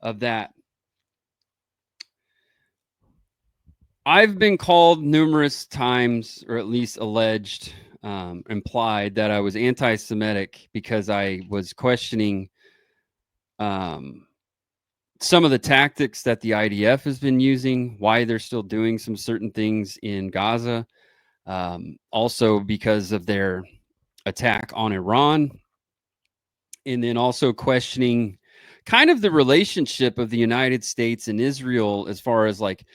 of that. I've been called numerous times, or at least alleged, implied that I was anti-Semitic because I was questioning some of the tactics that the IDF has been using, why they're still doing some certain things in Gaza, also because of their attack on Iran, and then also questioning kind of the relationship of the United States and Israel as far as like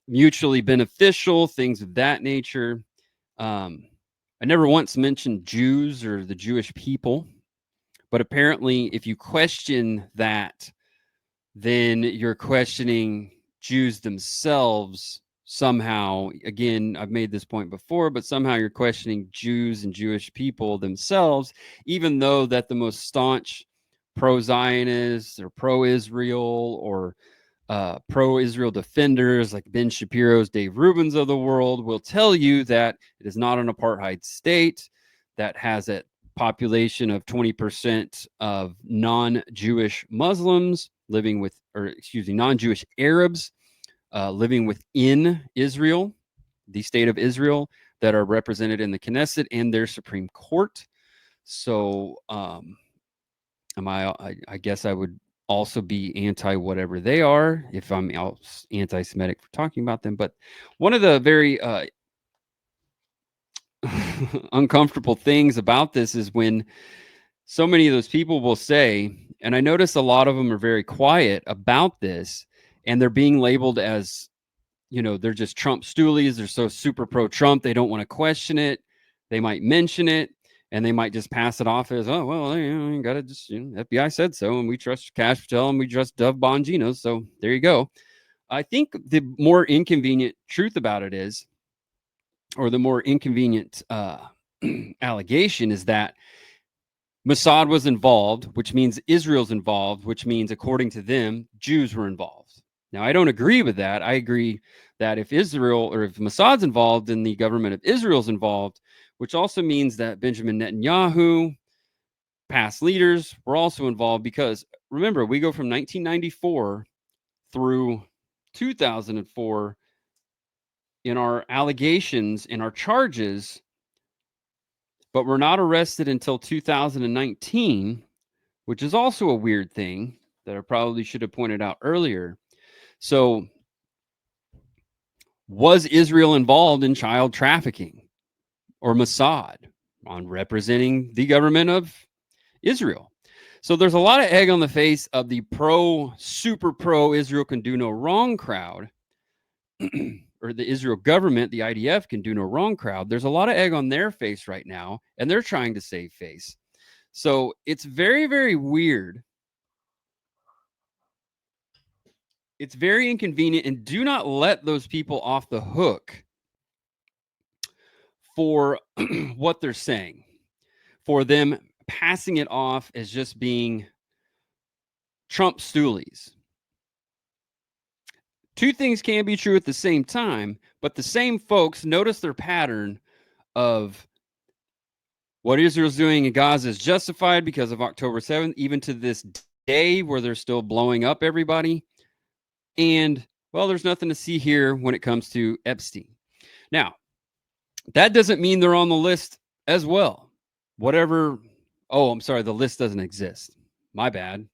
mutually beneficial things of that nature. I never once mentioned Jews or the Jewish people, but apparently if you question that, then you're questioning Jews themselves somehow. Again, I've made this point before, but somehow you're questioning Jews and Jewish people themselves, even though that the most staunch pro-Zionists or pro-Israel or pro-Israel defenders like Ben Shapiro's, Dave Rubin's of the world will tell you that it is not an apartheid state that has a population of 20% of non-Jewish Muslims living with, or excuse me, non-Jewish Arabs living within Israel, the state of Israel, that are represented in the Knesset and their Supreme Court. So I guess I would also be anti whatever they are if I'm anti-Semitic for talking about them. But one of the very uncomfortable things about this is when so many of those people will say, and I notice a lot of them are very quiet about this, and they're being labeled as, they're just Trump stoolies. They're so super pro-Trump. They don't want to question it. They might mention it, and they might just pass it off as, oh, well, you got to just, FBI said so, and we trust Cash Patel, and we trust Dov Bongino, so there you go. I think the more inconvenient truth about it is, or the more inconvenient allegation is that Mossad was involved, which means Israel's involved, which means, according to them, Jews were involved. Now, I don't agree with that. I agree that if Israel, or if Mossad's involved, then the government of Israel's involved, which also means that Benjamin Netanyahu, past leaders, were also involved, because remember, we go from 1994 through 2004 in our allegations, in our charges, but we're not arrested until 2019, which is also a weird thing that I probably should have pointed out earlier. So, was Israel involved in child trafficking, or Mossad on representing the government of Israel? So there's a lot of egg on the face of the super pro Israel can do no wrong crowd, or the Israel government, the IDF can do no wrong crowd. There's a lot of egg on their face right now, and they're trying to save face. So it's very, very weird. It's very inconvenient, and do not let those people off the hook for what they're saying, for them passing it off as just being Trump stoolies. Two things can be true at the same time, but the same folks notice their pattern of what Israel's doing in Gaza is justified because of October 7th, even to this day where they're still blowing up everybody. And, well, there's nothing to see here when it comes to Epstein. Now, that doesn't mean they're on the list as well. Whatever. Oh, I'm sorry. The list doesn't exist. My bad.